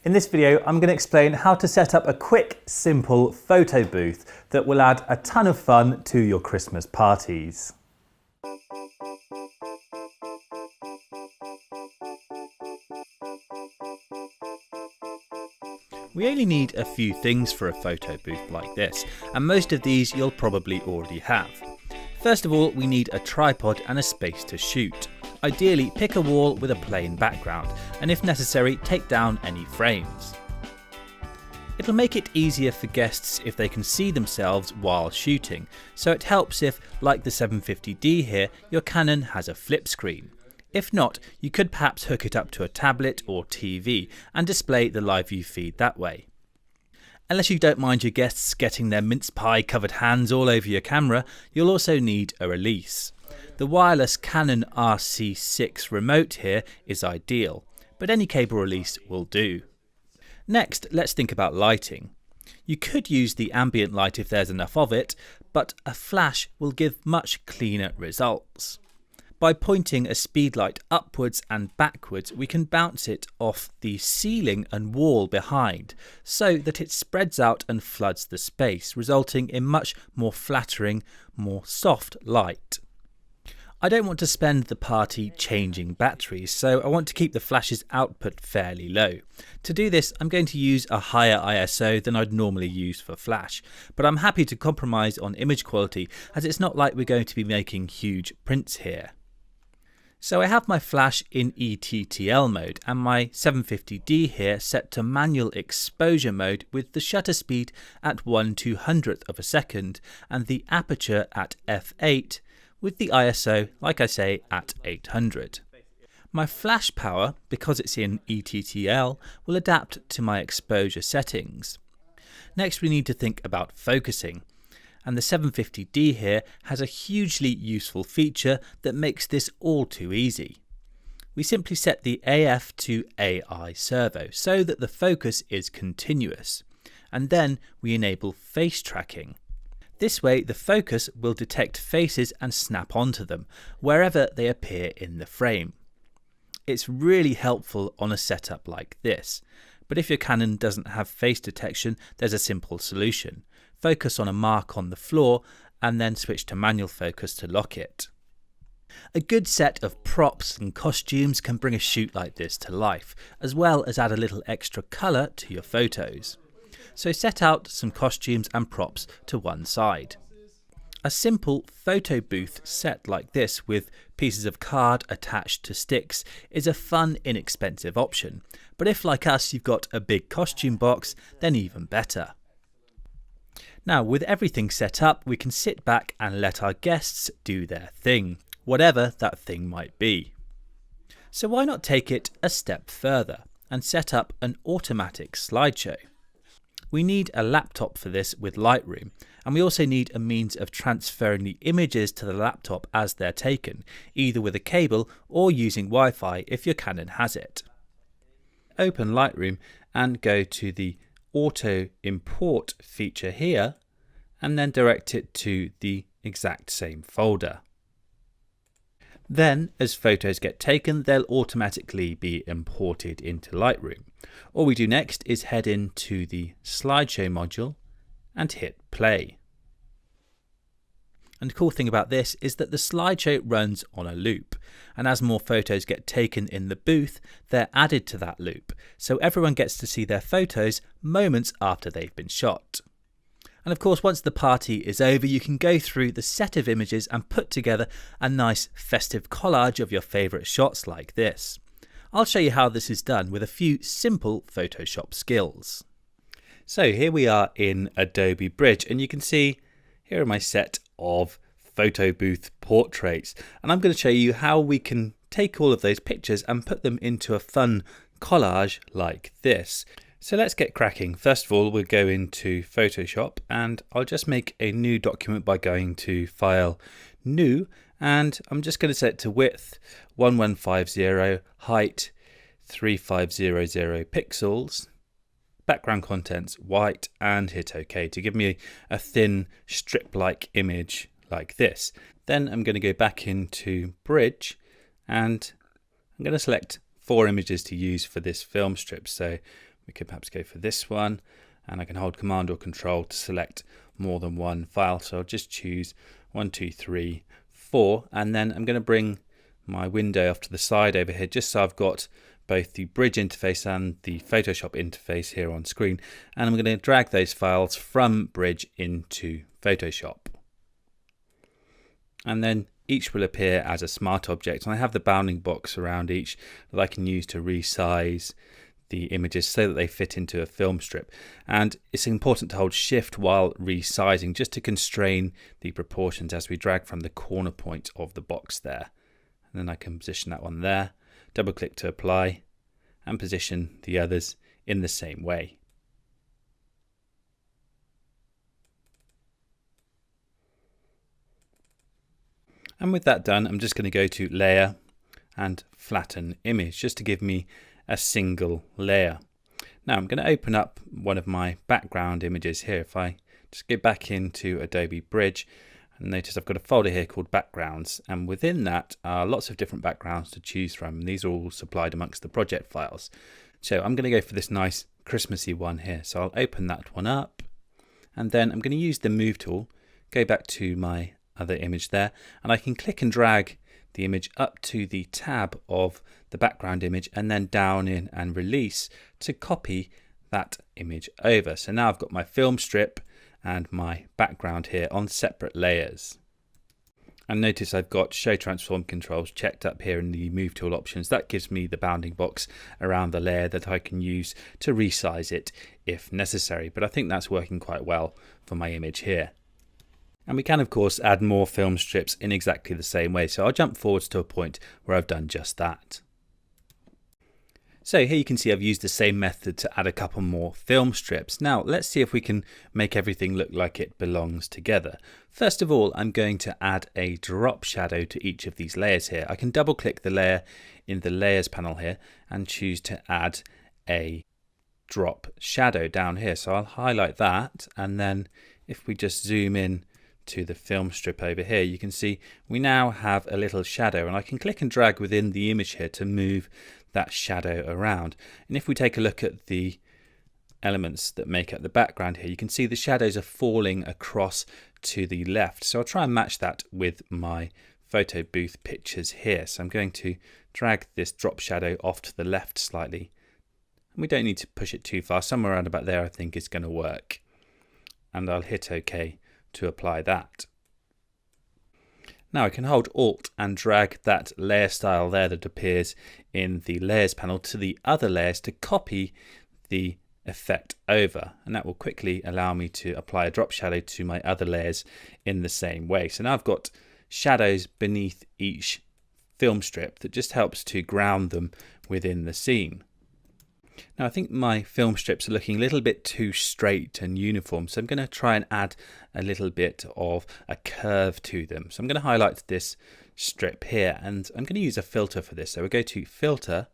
In this video, I'm going to explain how to set up a quick, simple photo booth that will add a ton of fun to your Christmas parties. We only need a few things for a photo booth like this, and most of these you'll probably already have. First of all, we need a tripod and a space to shoot. Ideally, pick a wall with a plain background, and if necessary, take down any frames. It'll make it easier for guests if they can see themselves while shooting, so it helps if, like the 750D here, your Canon has a flip screen. If not, you could perhaps hook it up to a tablet or TV and display the live view feed that way. Unless you don't mind your guests getting their mince pie covered hands all over your camera, you'll also need a release. The wireless Canon RC6 remote here is ideal, but any cable release will do. Next, let's think about lighting. You could use the ambient light if there's enough of it, but a flash will give much cleaner results. By pointing a speed light upwards and backwards, we can bounce it off the ceiling and wall behind, so that it spreads out and floods the space, resulting in much more flattering, more soft light. I don't want to spend the party changing batteries, so I want to keep the flash's output fairly low. To do this, I'm going to use a higher ISO than I'd normally use for flash, but I'm happy to compromise on image quality as it's not like we're going to be making huge prints here. So I have my flash in ETTL mode and my 750D here set to manual exposure mode with the shutter speed at 1/200th of a second and the aperture at f8 with the ISO, like I say, at 800. My flash power, because it's in ETTL, will adapt to my exposure settings. Next we need to think about focusing. And the 750D here has a hugely useful feature that makes this all too easy. We simply set the AF to AI servo so that the focus is continuous, and then we enable face tracking. This way the focus will detect faces and snap onto them wherever they appear in the frame. It's really helpful on a setup like this, but if your Canon doesn't have face detection, there's a simple solution. Focus on a mark on the floor and then switch to manual focus to lock it. A good set of props and costumes can bring a shoot like this to life, as well as add a little extra colour to your photos. So set out some costumes and props to one side. A simple photo booth set like this with pieces of card attached to sticks is a fun, inexpensive option, but if like us you've got a big costume box, then even better. Now, with everything set up, we can sit back and let our guests do their thing, whatever that thing might be. So why not take it a step further and set up an automatic slideshow? We need a laptop for this with Lightroom, and we also need a means of transferring the images to the laptop as they're taken, either with a cable or using Wi-Fi if your Canon has it. Open Lightroom and go to the auto import feature here and then direct it to the exact same folder. Then as photos get taken, they'll automatically be imported into Lightroom. All we do next is head into the slideshow module and hit play. And the cool thing about this is that the slideshow runs on a loop, and as more photos get taken in the booth, they're added to that loop, so everyone gets to see their photos moments after they've been shot. And of course, once the party is over, you can go through the set of images and put together a nice festive collage of your favourite shots like this. I'll show you how this is done with a few simple Photoshop skills. So here we are in Adobe Bridge, and you can see here are my set of photo booth portraits, and I'm going to show you how we can take all of those pictures and put them into a fun collage like this. So let's get cracking. First of all, we'll go into Photoshop and I'll just make a new document by going to File, New, and I'm just going to set it to width 1150, height 3500 pixels, background contents white, and hit OK to give me a thin strip-like image like this. Then I'm going to go back into Bridge and I'm going to select 4 images to use for this film strip. So We could perhaps go for this one, and I can hold Command or Control to select more than one file. So I'll just choose 1, 2, 3, 4, and then I'm going to bring my window off to the side over here just so I've got both the Bridge interface and the Photoshop interface here on screen, and I'm going to drag those files from Bridge into Photoshop. And then each will appear as a smart object, and I have the bounding box around each that I can use to resize the images so that they fit into a film strip. And it's important to hold Shift while resizing just to constrain the proportions as we drag from the corner point of the box there. And then I can position that one there, double click to apply, and position the others in the same way. And with that done, I'm just going to go to Layer and Flatten Image just to give me a single layer. Now I'm going to open up one of my background images here. If I just go back into Adobe Bridge, and notice I've got a folder here called Backgrounds, and within that are lots of different backgrounds to choose from. And these are all supplied amongst the project files. So I'm going to go for this nice Christmassy one here. So I'll open that one up, and then I'm going to use the Move tool, go back to my other image there, and I can click and drag the image up to the tab of the background image and then down in and release to copy that image over. So now I've got my film strip and my background here on separate layers. And notice I've got Show Transform Controls checked up here in the Move Tool options. That gives me the bounding box around the layer that I can use to resize it if necessary. But I think that's working quite well for my image here. And we can of course add more film strips in exactly the same way. So I'll jump forwards to a point where I've done just that. So here you can see I've used the same method to add a couple more film strips. Now let's see if we can make everything look like it belongs together. First of all, I'm going to add a drop shadow to each of these layers here. I can double click the layer in the layers panel here and choose to add a drop shadow down here. So I'll highlight that, and then if we just zoom in to the film strip over here, you can see we now have a little shadow, and I can click and drag within the image here to move that shadow around. And if we take a look at the elements that make up the background here, you can see the shadows are falling across to the left. So I'll try and match that with my photo booth pictures here. So I'm going to drag this drop shadow off to the left slightly. And we don't need to push it too far. Somewhere around about there I think is going to work. And I'll hit OK to apply that. Now I can hold Alt and drag that layer style there that appears in the layers panel to the other layers to copy the effect over, and that will quickly allow me to apply a drop shadow to my other layers in the same way. So now I've got shadows beneath each film strip that just helps to ground them within the scene. Now I think my film strips are looking a little bit too straight and uniform, so I'm going to try and add a little bit of a curve to them. So I'm going to highlight this strip here, and I'm going to use a filter for this. So we'll go to Filter,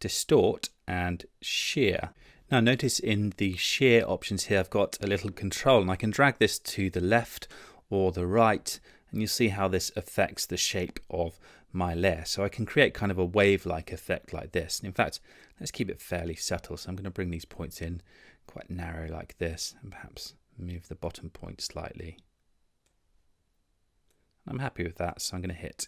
Distort and Shear. Now notice in the shear options here I've got a little control, and I can drag this to the left or the right, and you'll see how this affects the shape of my layer. So I can create kind of a wave-like effect like this. And in fact, let's keep it fairly subtle. So I'm going to bring these points in quite narrow like this, and perhaps move the bottom point slightly. I'm happy with that, so I'm going to hit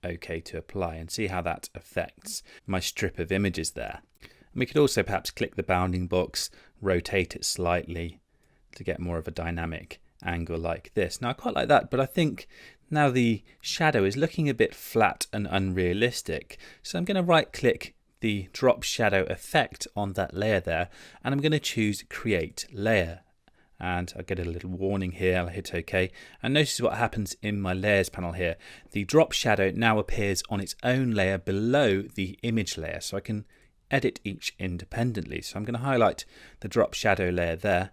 OK to apply and see how that affects my strip of images there. And we could also perhaps click the bounding box, rotate it slightly to get more of a dynamic angle like this. Now I quite like that, but I think now the shadow is looking a bit flat and unrealistic. So I'm going to right click the drop shadow effect on that layer there, and I'm going to choose Create Layer. And I get a little warning here. I'll hit OK, and notice what happens in my layers panel here. The drop shadow now appears on its own layer below the image layer, so I can edit each independently. So I'm going to highlight the drop shadow layer there,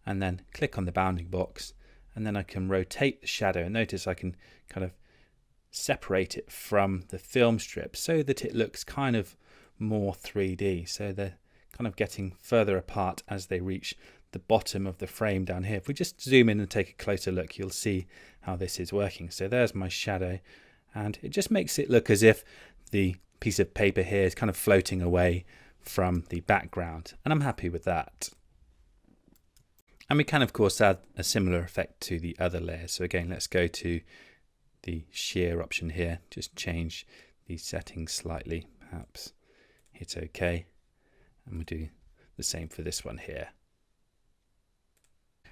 and then click on the bounding box, and then I can rotate the shadow, and notice I can kind of separate it from the film strip so that it looks kind of more 3D. So they're kind of getting further apart as they reach the bottom of the frame down here. If we just zoom in and take a closer look, you'll see how this is working. So there's my shadow, and it just makes it look as if the piece of paper here is kind of floating away from the background, and I'm happy with that. And we can of course add a similar effect to the other layers. So again, let's go to the shear option here, just change these settings slightly, perhaps hit OK, and we'll do the same for this one here.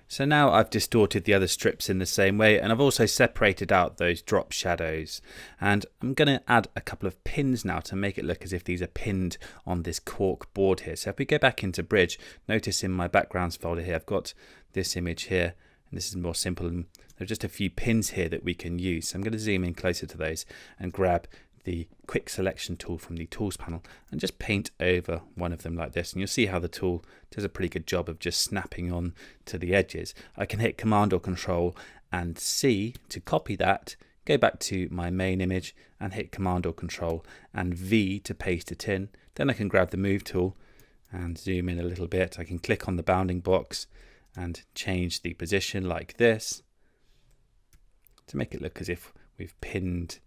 So now I've distorted the other strips in the same way, and I've also separated out those drop shadows, and I'm going to add a couple of pins now to make it look as if these are pinned on this cork board here. So if we go back into Bridge, notice in my backgrounds folder here I've got this image here, and this is more simple, and there are just a few pins here that we can use. So I'm going to zoom in closer to those and grab the quick selection tool from the tools panel and just paint over one of them like this, and you'll see how the tool does a pretty good job of just snapping on to the edges. I can hit Command or Control and C to copy that, go back to my main image and hit Command or Control and V to paste it in. Then I can grab the move tool and zoom in a little bit. I can click on the bounding box and change the position like this to make it look as if we've pinned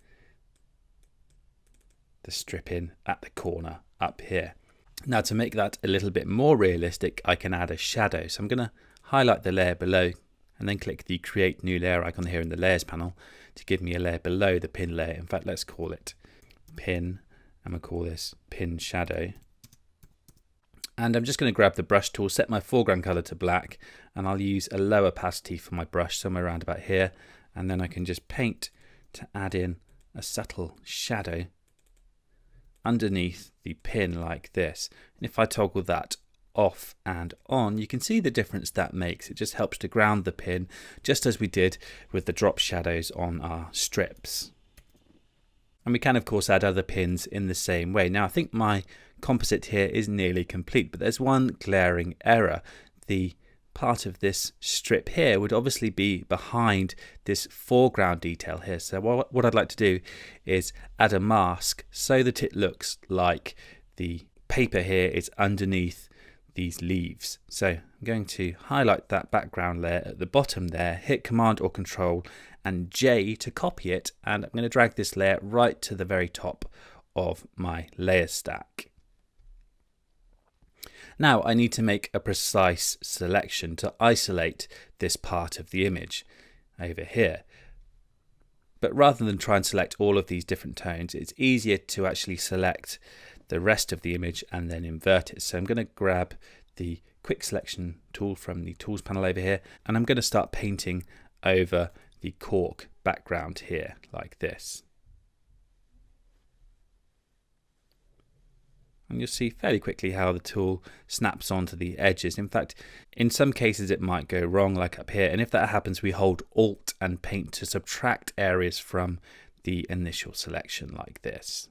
the strip in at the corner up here. Now to make that a little bit more realistic, I can add a shadow. So I'm going to highlight the layer below and then click the create new layer icon here in the layers panel to give me a layer below the pin layer. In fact, let's call it pin, and we'll call this pin shadow. And I'm just going to grab the brush tool, set my foreground color to black, and I'll use a low opacity for my brush somewhere around about here, and then I can just paint to add in a subtle shadow underneath the pin like this. And if I toggle that off and on, you can see the difference that makes. It just helps to ground the pin, just as we did with the drop shadows on our strips. And we can of course add other pins in the same way. Now I think my composite here is nearly complete, but there's one glaring error. The part of this strip here would obviously be behind this foreground detail here. So what I'd like to do is add a mask so that it looks like the paper here is underneath these leaves. So I'm going to highlight that background layer at the bottom there, hit Command or Control and J to copy it, and I'm going to drag this layer right to the very top of my layer stack. Now I need to make a precise selection to isolate this part of the image over here. But rather than try and select all of these different tones, it's easier to actually select the rest of the image and then invert it. So I'm going to grab the quick selection tool from the tools panel over here, and I'm going to start painting over the cork background here like this. And you'll see fairly quickly how the tool snaps onto the edges. In fact, in some cases it might go wrong, like up here, and if that happens we hold Alt and Paint to subtract areas from the initial selection like this.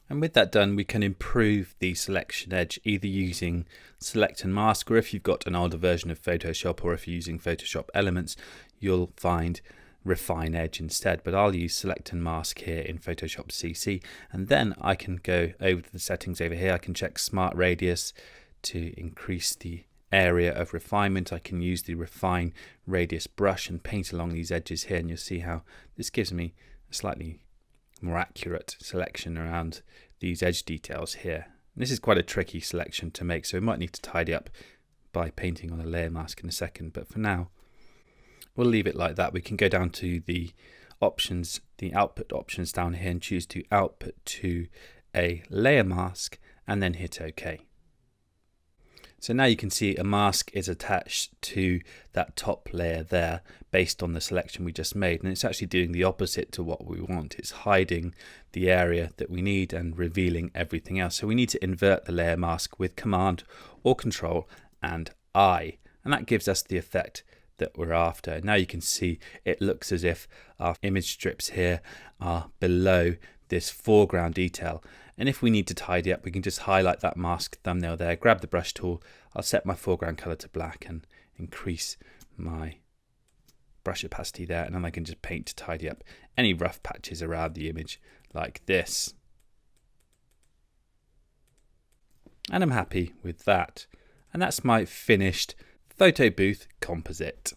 And with that done, we can improve the selection edge either using Select and Mask, or if you've got an older version of Photoshop, or if you're using Photoshop Elements, you'll find Refine Edge instead. But I'll use Select and Mask here in Photoshop CC, and then I can go over to the settings over here. I can check Smart Radius to increase the area of refinement. I can use the Refine Radius brush and paint along these edges here, and you'll see how this gives me a slightly more accurate selection around these edge details here. And this is quite a tricky selection to make, so we might need to tidy up by painting on a layer mask in a second, but for now we'll leave it like that. We can go down to the options, the output options down here, and choose to output to a layer mask and then hit OK. So now you can see a mask is attached to that top layer there based on the selection we just made, and it's actually doing the opposite to what we want. It's hiding the area that we need and revealing everything else. So we need to invert the layer mask with Command or Control and I, and that gives us the effect that we're after. Now you can see it looks as if our image strips here are below this foreground detail, and if we need to tidy up we can just highlight that mask thumbnail there, grab the brush tool, I'll set my foreground color to black and increase my brush opacity there, and then I can just paint to tidy up any rough patches around the image like this. And I'm happy with that, and that's my finished Photobooth composite.